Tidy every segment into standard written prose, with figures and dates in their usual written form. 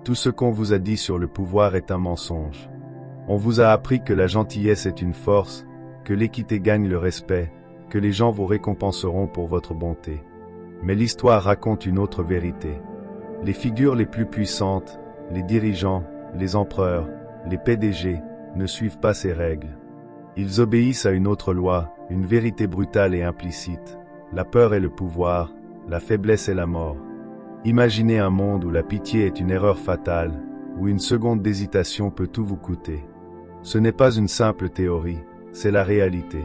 Tout ce qu'on vous a dit sur le pouvoir est un mensonge. On vous a appris que la gentillesse est une force, que l'équité gagne le respect, que les gens vous récompenseront pour votre bonté. Mais l'histoire raconte une autre vérité. Les figures les plus puissantes, les dirigeants, les empereurs, les PDG, ne suivent pas ces règles. Ils obéissent à une autre loi, une vérité brutale et implicite. La peur est le pouvoir, la faiblesse est la mort. Imaginez un monde où la pitié est une erreur fatale, où une seconde d'hésitation peut tout vous coûter. Ce n'est pas une simple théorie, c'est la réalité.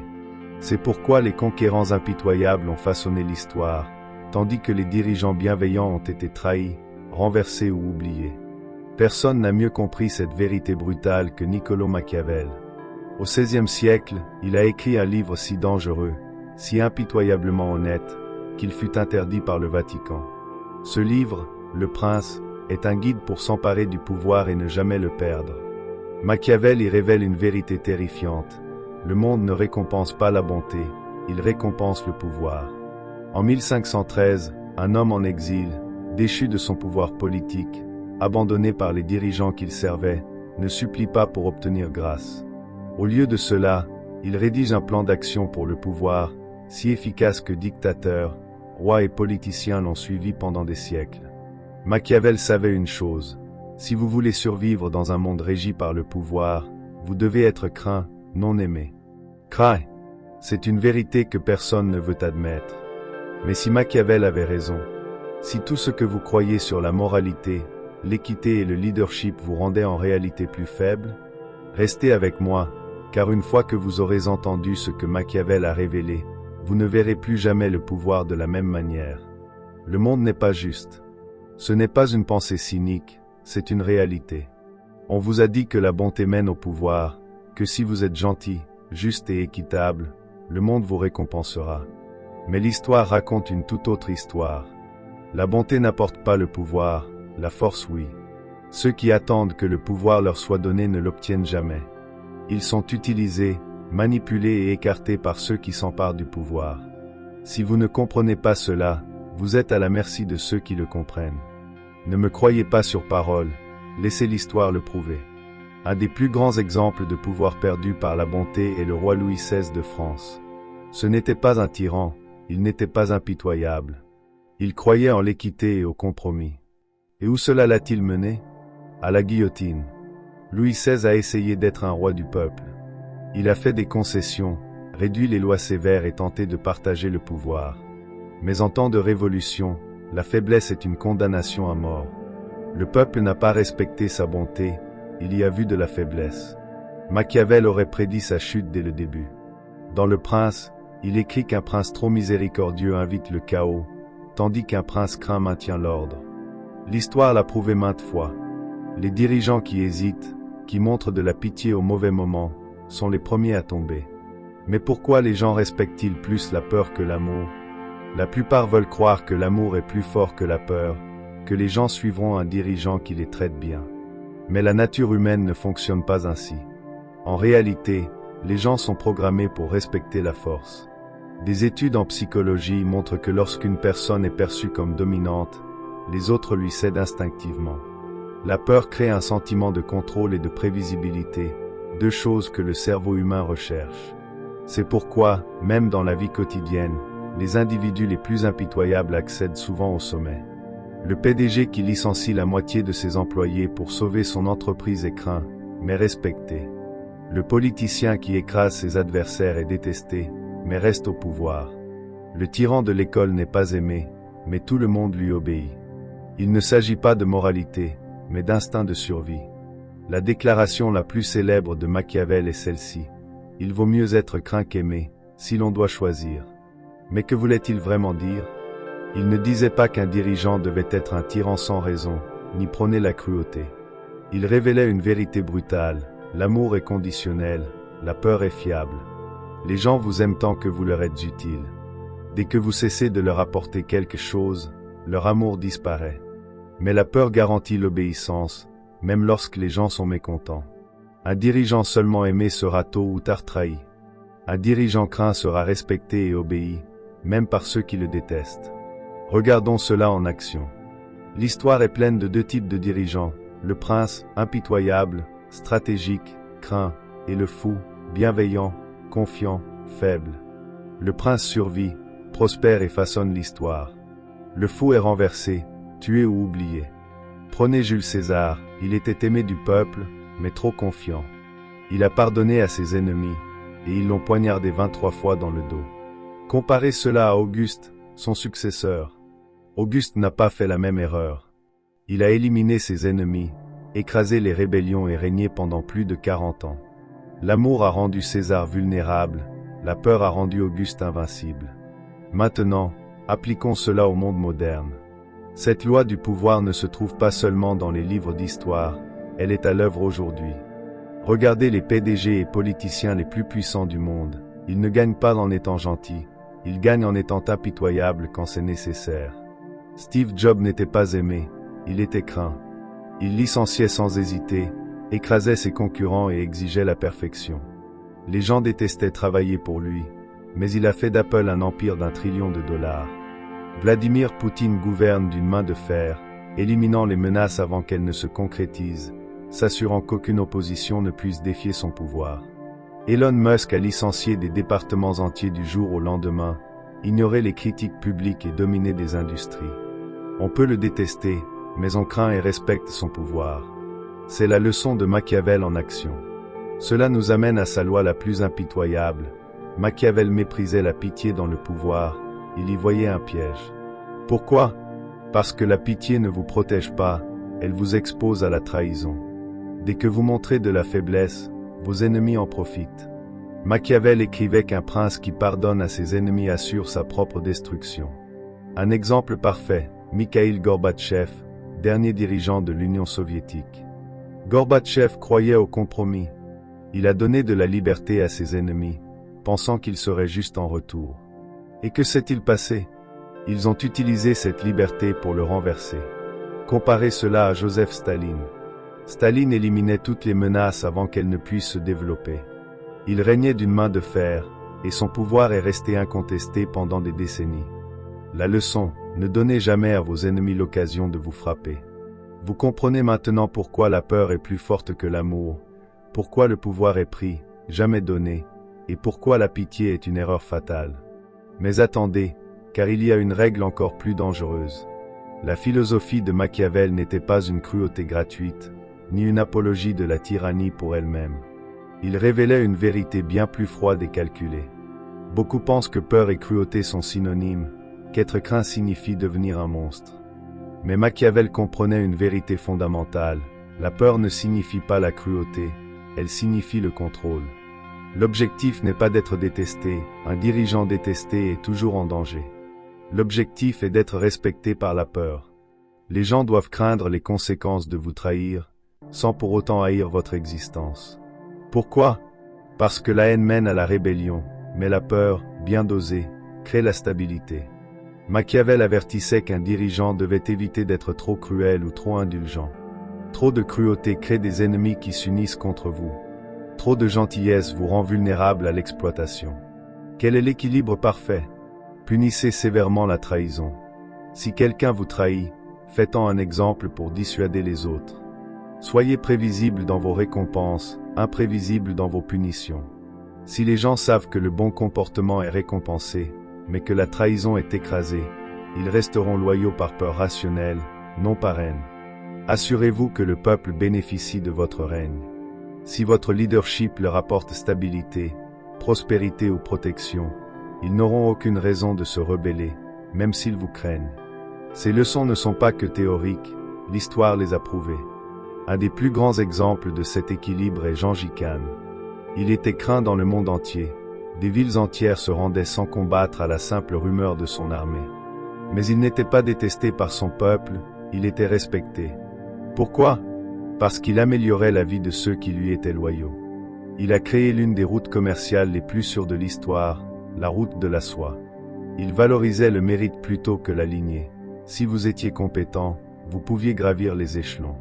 C'est pourquoi les conquérants impitoyables ont façonné l'histoire, tandis que les dirigeants bienveillants ont été trahis, renversés ou oubliés. Personne n'a mieux compris cette vérité brutale que Niccolò Machiavel. Au XVIe siècle, il a écrit un livre si dangereux, si impitoyablement honnête, qu'il fut interdit par le Vatican. Ce livre, Le Prince, est un guide pour s'emparer du pouvoir et ne jamais le perdre. Machiavel y révèle une vérité terrifiante. Le monde ne récompense pas la bonté, il récompense le pouvoir. En 1513, un homme en exil, déchu de son pouvoir politique, abandonné par les dirigeants qu'il servait, ne supplie pas pour obtenir grâce. Au lieu de cela, il rédige un plan d'action pour le pouvoir, si efficace que dictateurs, rois et politiciens l'ont suivi pendant des siècles. Machiavel savait une chose, si vous voulez survivre dans un monde régi par le pouvoir, vous devez être craint, non aimé. Craint, c'est une vérité que personne ne veut admettre. Mais si Machiavel avait raison, si tout ce que vous croyez sur la moralité, l'équité et le leadership vous rendait en réalité plus faible, restez avec moi, car une fois que vous aurez entendu ce que Machiavel a révélé, vous ne verrez plus jamais le pouvoir de la même manière. Le monde n'est pas juste. Ce n'est pas une pensée cynique, c'est une réalité. On vous a dit que la bonté mène au pouvoir, que si vous êtes gentil, juste et équitable, le monde vous récompensera. Mais l'histoire raconte une toute autre histoire. La bonté n'apporte pas le pouvoir, la force oui. Ceux qui attendent que le pouvoir leur soit donné ne l'obtiennent jamais. Ils sont utilisés, manipulés et écartés par ceux qui s'emparent du pouvoir. Si vous ne comprenez pas cela, vous êtes à la merci de ceux qui le comprennent. Ne me croyez pas sur parole, laissez l'histoire le prouver. Un des plus grands exemples de pouvoir perdu par la bonté est le roi Louis XVI de France. Ce n'était pas un tyran, il n'était pas impitoyable. Il croyait en l'équité et au compromis. Et où cela l'a-t-il mené? À la guillotine. Louis XVI a essayé d'être un roi du peuple. Il a fait des concessions, réduit les lois sévères et tenté de partager le pouvoir. Mais en temps de révolution, la faiblesse est une condamnation à mort. Le peuple n'a pas respecté sa bonté, il y a vu de la faiblesse. Machiavel aurait prédit sa chute dès le début. Dans Le Prince, il écrit qu'un prince trop miséricordieux invite le chaos, tandis qu'un prince craint maintient l'ordre. L'histoire l'a prouvé maintes fois. Les dirigeants qui hésitent, qui montrent de la pitié au mauvais moment, sont les premiers à tomber. Mais pourquoi les gens respectent-ils plus la peur que l'amour? La plupart veulent croire que l'amour est plus fort que la peur, que les gens suivront un dirigeant qui les traite bien. Mais la nature humaine ne fonctionne pas ainsi. En réalité, les gens sont programmés pour respecter la force. Des études en psychologie montrent que lorsqu'une personne est perçue comme dominante, les autres lui cèdent instinctivement. La peur crée un sentiment de contrôle et de prévisibilité, deux choses que le cerveau humain recherche. C'est pourquoi, même dans la vie quotidienne, les individus les plus impitoyables accèdent souvent au sommet. Le PDG qui licencie la moitié de ses employés pour sauver son entreprise est craint, mais respecté. Le politicien qui écrase ses adversaires est détesté, mais reste au pouvoir. Le tyran de l'école n'est pas aimé, mais tout le monde lui obéit. Il ne s'agit pas de moralité, mais d'instinct de survie. La déclaration la plus célèbre de Machiavel est celle-ci. Il vaut mieux être craint qu'aimé, si l'on doit choisir. Mais que voulait-il vraiment dire? Il ne disait pas qu'un dirigeant devait être un tyran sans raison, ni prôner la cruauté. Il révélait une vérité brutale, l'amour est conditionnel, la peur est fiable. Les gens vous aiment tant que vous leur êtes utile. Dès que vous cessez de leur apporter quelque chose, leur amour disparaît. Mais la peur garantit l'obéissance, même lorsque les gens sont mécontents. Un dirigeant seulement aimé sera tôt ou tard trahi. Un dirigeant craint sera respecté et obéi, même par ceux qui le détestent. Regardons cela en action. L'histoire est pleine de deux types de dirigeants, Le prince, impitoyable, stratégique, craint, et le fou, bienveillant, confiant, faible. Le prince survit, prospère et façonne l'histoire. Le fou est renversé, tué ou oublié. Prenez Jules César, il était aimé du peuple, mais trop confiant. Il a pardonné à ses ennemis, et ils l'ont poignardé 23 fois dans le dos. Comparez cela à Auguste, son successeur. Auguste n'a pas fait la même erreur. Il a éliminé ses ennemis, écrasé les rébellions et régné pendant plus de 40 ans. L'amour a rendu César vulnérable, la peur a rendu Auguste invincible. Maintenant, appliquons cela au monde moderne. Cette loi du pouvoir ne se trouve pas seulement dans les livres d'histoire, elle est à l'œuvre aujourd'hui. Regardez les PDG et politiciens les plus puissants du monde. Ils ne gagnent pas en étant gentils, ils gagnent en étant impitoyables quand c'est nécessaire. Steve Jobs n'était pas aimé, il était craint. Il licenciait sans hésiter, écrasait ses concurrents et exigeait la perfection. Les gens détestaient travailler pour lui, mais il a fait d'Apple un empire d'1 trillion de dollars. Vladimir Poutine gouverne d'une main de fer, éliminant les menaces avant qu'elles ne se concrétisent, s'assurant qu'aucune opposition ne puisse défier son pouvoir. Elon Musk a licencié des départements entiers du jour au lendemain, ignoré les critiques publiques et dominé des industries. On peut le détester, mais on craint et respecte son pouvoir. C'est la leçon de Machiavel en action. Cela nous amène à sa loi la plus impitoyable. Machiavel méprisait la pitié dans le pouvoir, il y voyait un piège. Pourquoi? Parce que la pitié ne vous protège pas, elle vous expose à la trahison. Dès que vous montrez de la faiblesse, vos ennemis en profitent. Machiavel écrivait qu'un prince qui pardonne à ses ennemis assure sa propre destruction. Un exemple parfait, Mikhaïl Gorbatchev, dernier dirigeant de l'Union soviétique. Gorbatchev croyait au compromis. Il a donné de la liberté à ses ennemis, pensant qu'il serait juste en retour. Et que s'est-il passé? Ils ont utilisé cette liberté pour le renverser. Comparez cela à Joseph Staline. Staline éliminait toutes les menaces avant qu'elles ne puissent se développer. Il régnait d'une main de fer, et son pouvoir est resté incontesté pendant des décennies. La leçon, ne donnez jamais à vos ennemis l'occasion de vous frapper. Vous comprenez maintenant pourquoi la peur est plus forte que l'amour, pourquoi le pouvoir est pris, jamais donné, et pourquoi la pitié est une erreur fatale. Mais attendez, car il y a une règle encore plus dangereuse. La philosophie de Machiavel n'était pas une cruauté gratuite, ni une apologie de la tyrannie pour elle-même. Il révélait une vérité bien plus froide et calculée. Beaucoup pensent que peur et cruauté sont synonymes, qu'être craint signifie devenir un monstre. Mais Machiavel comprenait une vérité fondamentale. La peur ne signifie pas la cruauté, elle signifie le contrôle. L'objectif n'est pas d'être détesté, un dirigeant détesté est toujours en danger. L'objectif est d'être respecté par la peur. Les gens doivent craindre les conséquences de vous trahir, sans pour autant haïr votre existence. Pourquoi? Parce que la haine mène à la rébellion, mais la peur, bien dosée, crée la stabilité. Machiavel avertissait qu'un dirigeant devait éviter d'être trop cruel ou trop indulgent. Trop de cruauté crée des ennemis qui s'unissent contre vous. Trop de gentillesse vous rend vulnérable à l'exploitation. Quel est l'équilibre parfait? Punissez sévèrement la trahison. Si quelqu'un vous trahit, faites-en un exemple pour dissuader les autres. Soyez prévisible dans vos récompenses, imprévisible dans vos punitions. Si les gens savent que le bon comportement est récompensé, mais que la trahison est écrasée, ils resteront loyaux par peur rationnelle, non par haine. Assurez-vous que le peuple bénéficie de votre règne. Si votre leadership leur apporte stabilité, prospérité ou protection, ils n'auront aucune raison de se rebeller, même s'ils vous craignent. Ces leçons ne sont pas que théoriques, l'histoire les a prouvées. Un des plus grands exemples de cet équilibre est Gengis Khan. Il était craint dans le monde entier. Des villes entières se rendaient sans combattre à la simple rumeur de son armée. Mais il n'était pas détesté par son peuple, il était respecté. Pourquoi? Parce qu'il améliorait la vie de ceux qui lui étaient loyaux. Il a créé l'une des routes commerciales les plus sûres de l'histoire, la route de la soie. Il valorisait le mérite plutôt que la lignée. Si vous étiez compétent, vous pouviez gravir les échelons.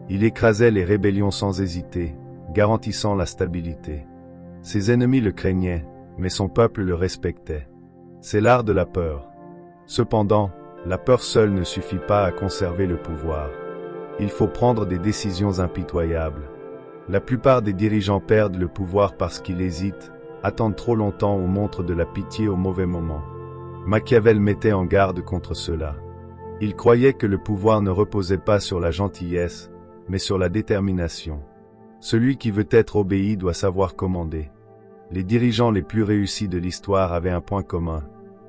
Il écrasait les rébellions sans hésiter, garantissant la stabilité. Ses ennemis le craignaient, mais son peuple le respectait. C'est l'art de la peur. Cependant, la peur seule ne suffit pas à conserver le pouvoir. Il faut prendre des décisions impitoyables. La plupart des dirigeants perdent le pouvoir parce qu'ils hésitent, attendent trop longtemps ou montrent de la pitié au mauvais moment. Machiavel mettait en garde contre cela. Il croyait que le pouvoir ne reposait pas sur la gentillesse, mais sur la détermination. Celui qui veut être obéi doit savoir commander. Les dirigeants les plus réussis de l'histoire avaient un point commun.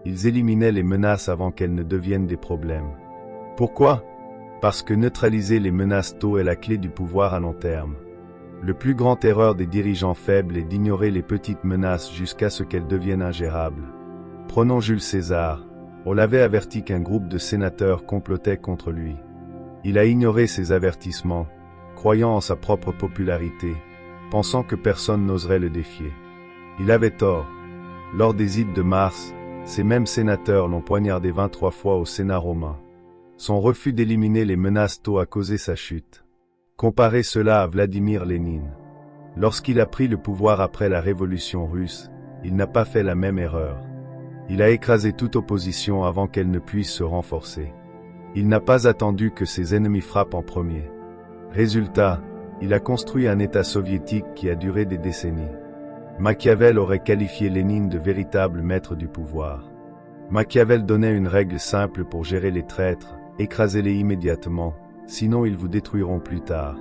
Ils éliminaient les menaces avant qu'elles ne deviennent des problèmes. Pourquoi? Parce que neutraliser les menaces tôt est la clé du pouvoir à long terme. Le plus grand erreur des dirigeants faibles est d'ignorer les petites menaces jusqu'à ce qu'elles deviennent ingérables. Prenons Jules César. On l'avait averti qu'un groupe de sénateurs complotait contre lui. Il a ignoré ces avertissements, croyant en sa propre popularité, pensant que personne n'oserait le défier. Il avait tort. Lors des Ides de mars, ces mêmes sénateurs l'ont poignardé 23 fois au Sénat romain. Son refus d'éliminer les menaces tôt a causé sa chute. Comparez cela à Vladimir Lénine. Lorsqu'il a pris le pouvoir après la Révolution russe, il n'a pas fait la même erreur. Il a écrasé toute opposition avant qu'elle ne puisse se renforcer. Il n'a pas attendu que ses ennemis frappent en premier. Résultat, il a construit un État soviétique qui a duré des décennies. Machiavel aurait qualifié Lénine de véritable maître du pouvoir. Machiavel donnait une règle simple pour gérer les traîtres: écrasez-les immédiatement, sinon ils vous détruiront plus tard.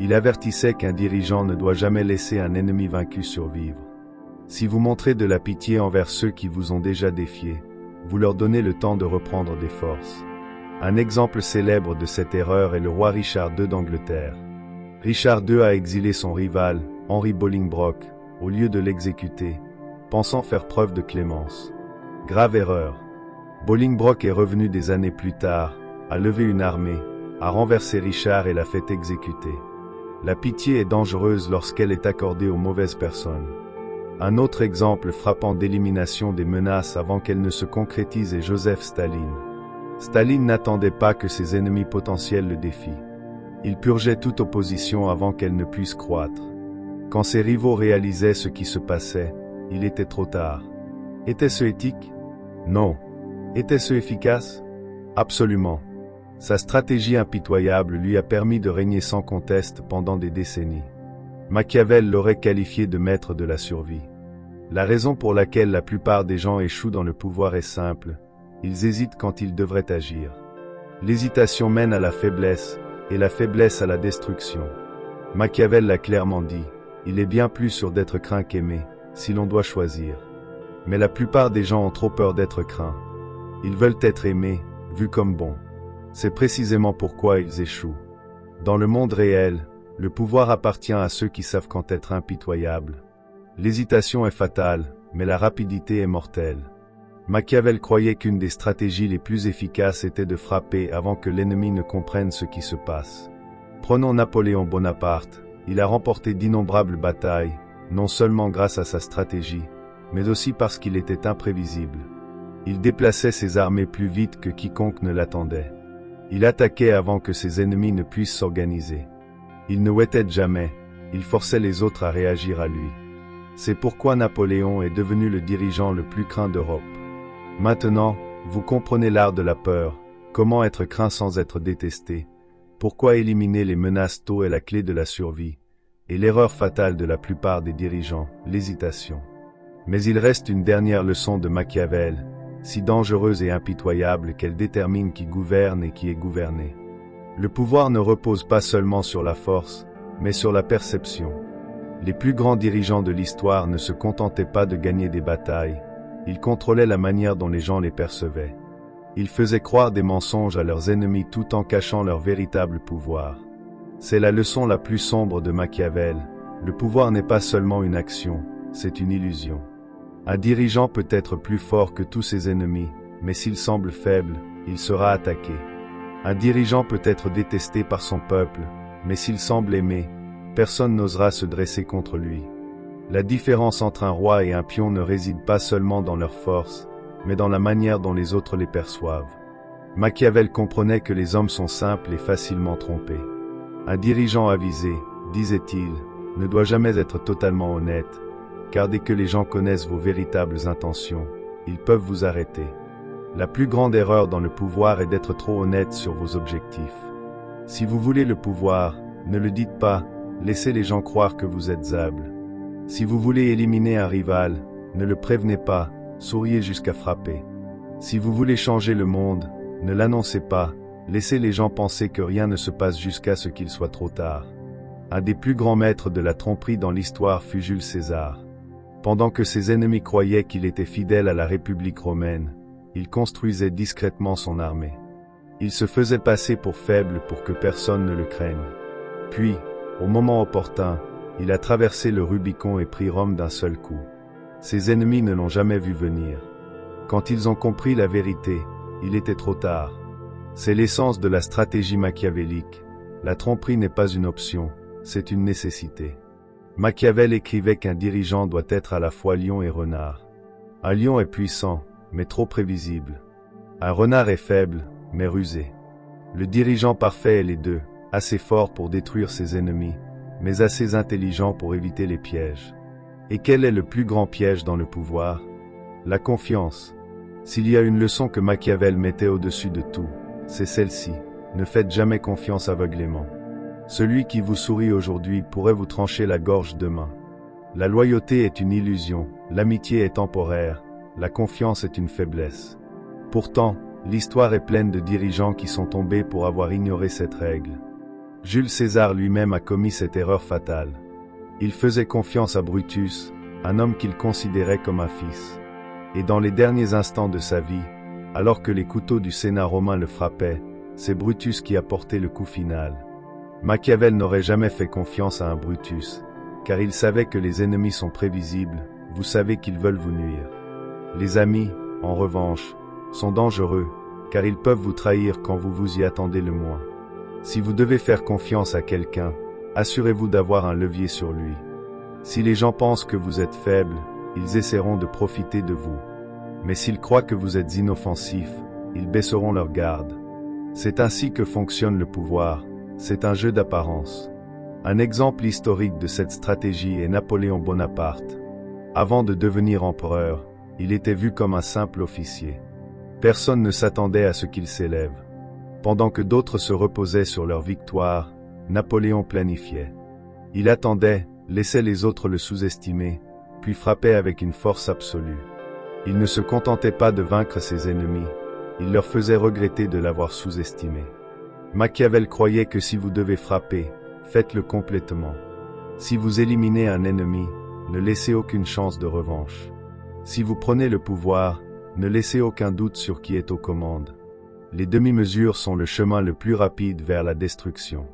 Il avertissait qu'un dirigeant ne doit jamais laisser un ennemi vaincu survivre. Si vous montrez de la pitié envers ceux qui vous ont déjà défiés, vous leur donnez le temps de reprendre des forces. Un exemple célèbre de cette erreur est le roi Richard II d'Angleterre. Richard II a exilé son rival, Henry Bolingbroke, au lieu de l'exécuter, pensant faire preuve de clémence. Grave erreur. Bolingbroke est revenu des années plus tard, a levé une armée, a renversé Richard et l'a fait exécuter. La pitié est dangereuse lorsqu'elle est accordée aux mauvaises personnes. Un autre exemple frappant d'élimination des menaces avant qu'elles ne se concrétisent est Joseph Staline. Staline n'attendait pas que ses ennemis potentiels le défient. Il purgeait toute opposition avant qu'elle ne puisse croître. Quand ses rivaux réalisaient ce qui se passait, il était trop tard. Était-ce éthique? Non. Était-ce efficace? Absolument. Sa stratégie impitoyable lui a permis de régner sans conteste pendant des décennies. Machiavel l'aurait qualifié de maître de la survie. La raison pour laquelle la plupart des gens échouent dans le pouvoir est simple: ils hésitent quand ils devraient agir. L'hésitation mène à la faiblesse, et la faiblesse à la destruction. Machiavel l'a clairement dit: il est bien plus sûr d'être craint qu'aimé, si l'on doit choisir. Mais la plupart des gens ont trop peur d'être craints. Ils veulent être aimés, vus comme bons. C'est précisément pourquoi ils échouent. Dans le monde réel, le pouvoir appartient à ceux qui savent quand être impitoyables. L'hésitation est fatale, mais la rapidité est mortelle. Machiavel croyait qu'une des stratégies les plus efficaces était de frapper avant que l'ennemi ne comprenne ce qui se passe. Prenons Napoléon Bonaparte. Il a remporté d'innombrables batailles, non seulement grâce à sa stratégie, mais aussi parce qu'il était imprévisible. Il déplaçait ses armées plus vite que quiconque ne l'attendait. Il attaquait avant que ses ennemis ne puissent s'organiser. Il ne ouétait jamais, il forçait les autres à réagir à lui. C'est pourquoi Napoléon est devenu le dirigeant le plus craint d'Europe. Maintenant, vous comprenez l'art de la peur, comment être craint sans être détesté, pourquoi éliminer les menaces tôt est la clé de la survie, et l'erreur fatale de la plupart des dirigeants, l'hésitation. Mais il reste une dernière leçon de Machiavel, si dangereuse et impitoyable qu'elle détermine qui gouverne et qui est gouverné. Le pouvoir ne repose pas seulement sur la force, mais sur la perception. Les plus grands dirigeants de l'histoire ne se contentaient pas de gagner des batailles, ils contrôlaient la manière dont les gens les percevaient. Ils faisaient croire des mensonges à leurs ennemis tout en cachant leur véritable pouvoir. C'est la leçon la plus sombre de Machiavel: le pouvoir n'est pas seulement une action, c'est une illusion. Un dirigeant peut être plus fort que tous ses ennemis, mais s'il semble faible, il sera attaqué. Un dirigeant peut être détesté par son peuple, mais s'il semble aimé, personne n'osera se dresser contre lui. La différence entre un roi et un pion ne réside pas seulement dans leur force, mais dans la manière dont les autres les perçoivent. Machiavel comprenait que les hommes sont simples et facilement trompés. Un dirigeant avisé, disait-il, ne doit jamais être totalement honnête, car dès que les gens connaissent vos véritables intentions, ils peuvent vous arrêter. La plus grande erreur dans le pouvoir est d'être trop honnête sur vos objectifs. Si vous voulez le pouvoir, ne le dites pas, laissez les gens croire que vous êtes humble. Si vous voulez éliminer un rival, ne le prévenez pas, souriez jusqu'à frapper. Si vous voulez changer le monde, ne l'annoncez pas, laissez les gens penser que rien ne se passe jusqu'à ce qu'il soit trop tard. Un des plus grands maîtres de la tromperie dans l'histoire fut Jules César. Pendant que ses ennemis croyaient qu'il était fidèle à la République romaine, il construisait discrètement son armée. Il se faisait passer pour faible pour que personne ne le craigne. Puis, au moment opportun, il a traversé le Rubicon et pris Rome d'un seul coup. Ses ennemis ne l'ont jamais vu venir. Quand ils ont compris la vérité, il était trop tard. C'est l'essence de la stratégie machiavélique. La tromperie n'est pas une option, c'est une nécessité. Machiavel écrivait qu'un dirigeant doit être à la fois lion et renard. Un lion est puissant, mais trop prévisible. Un renard est faible, mais rusé. Le dirigeant parfait est les deux, assez fort pour détruire ses ennemis, mais assez intelligent pour éviter les pièges. Et quel est le plus grand piège dans le pouvoir? La confiance. S'il y a une leçon que Machiavel mettait au-dessus de tout, c'est celle-ci: ne faites jamais confiance aveuglément. Celui qui vous sourit aujourd'hui pourrait vous trancher la gorge demain. La loyauté est une illusion, l'amitié est temporaire, la confiance est une faiblesse. Pourtant, l'histoire est pleine de dirigeants qui sont tombés pour avoir ignoré cette règle. Jules César lui-même a commis cette erreur fatale. Il faisait confiance à Brutus, un homme qu'il considérait comme un fils. Et dans les derniers instants de sa vie, alors que les couteaux du Sénat romain le frappaient, c'est Brutus qui a porté le coup final. Machiavel n'aurait jamais fait confiance à un Brutus, car il savait que les ennemis sont prévisibles, vous savez qu'ils veulent vous nuire. Les amis, en revanche, sont dangereux, car ils peuvent vous trahir quand vous vous y attendez le moins. Si vous devez faire confiance à quelqu'un, assurez-vous d'avoir un levier sur lui. Si les gens pensent que vous êtes faible, ils essaieront de profiter de vous. Mais s'ils croient que vous êtes inoffensif, ils baisseront leur garde. C'est ainsi que fonctionne le pouvoir, c'est un jeu d'apparence. Un exemple historique de cette stratégie est Napoléon Bonaparte. Avant de devenir empereur, il était vu comme un simple officier. Personne ne s'attendait à ce qu'il s'élève. Pendant que d'autres se reposaient sur leur victoire, Napoléon planifiait. Il attendait, laissait les autres le sous-estimer, puis frappait avec une force absolue. Il ne se contentait pas de vaincre ses ennemis, il leur faisait regretter de l'avoir sous-estimé. Machiavel croyait que si vous devez frapper, faites-le complètement. Si vous éliminez un ennemi, ne laissez aucune chance de revanche. Si vous prenez le pouvoir, ne laissez aucun doute sur qui est aux commandes. Les demi-mesures sont le chemin le plus rapide vers la destruction.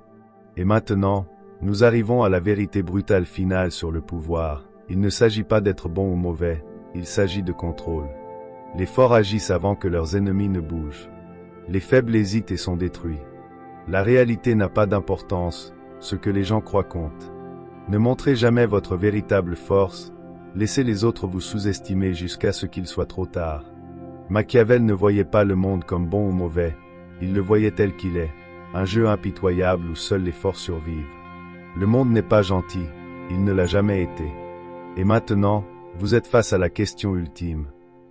Et maintenant, nous arrivons à la vérité brutale finale sur le pouvoir. Il ne s'agit pas d'être bon ou mauvais, il s'agit de contrôle. Les forts agissent avant que leurs ennemis ne bougent. Les faibles hésitent et sont détruits. La réalité n'a pas d'importance, ce que les gens croient compte. Ne montrez jamais votre véritable force, laissez les autres vous sous-estimer jusqu'à ce qu'il soit trop tard. Machiavel ne voyait pas le monde comme bon ou mauvais, il le voyait tel qu'il est, un jeu impitoyable où seuls les forts survivent. Le monde n'est pas gentil, il ne l'a jamais été. Et maintenant, vous êtes face à la question ultime.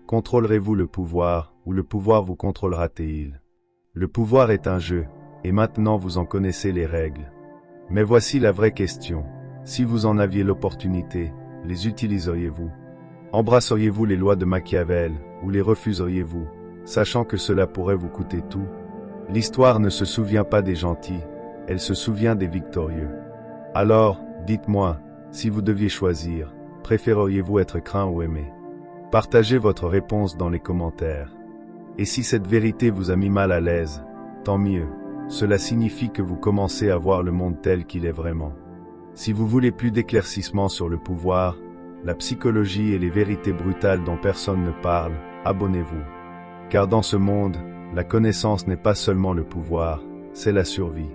Contrôlerez-vous le pouvoir, ou le pouvoir vous contrôlera-t-il? Le pouvoir est un jeu, et maintenant vous en connaissez les règles. Mais voici la vraie question. Si vous en aviez l'opportunité, les utiliseriez-vous? Embrasseriez-vous les lois de Machiavel, ou les refuseriez-vous, sachant que cela pourrait vous coûter tout? L'histoire ne se souvient pas des gentils, elle se souvient des victorieux. Alors, dites-moi, si vous deviez choisir, préféreriez-vous être craint ou aimé? Partagez votre réponse dans les commentaires. Et si cette vérité vous a mis mal à l'aise, tant mieux, cela signifie que vous commencez à voir le monde tel qu'il est vraiment. Si vous voulez plus d'éclaircissements sur le pouvoir, la psychologie et les vérités brutales dont personne ne parle, abonnez-vous. Car dans ce monde, la connaissance n'est pas seulement le pouvoir, c'est la survie.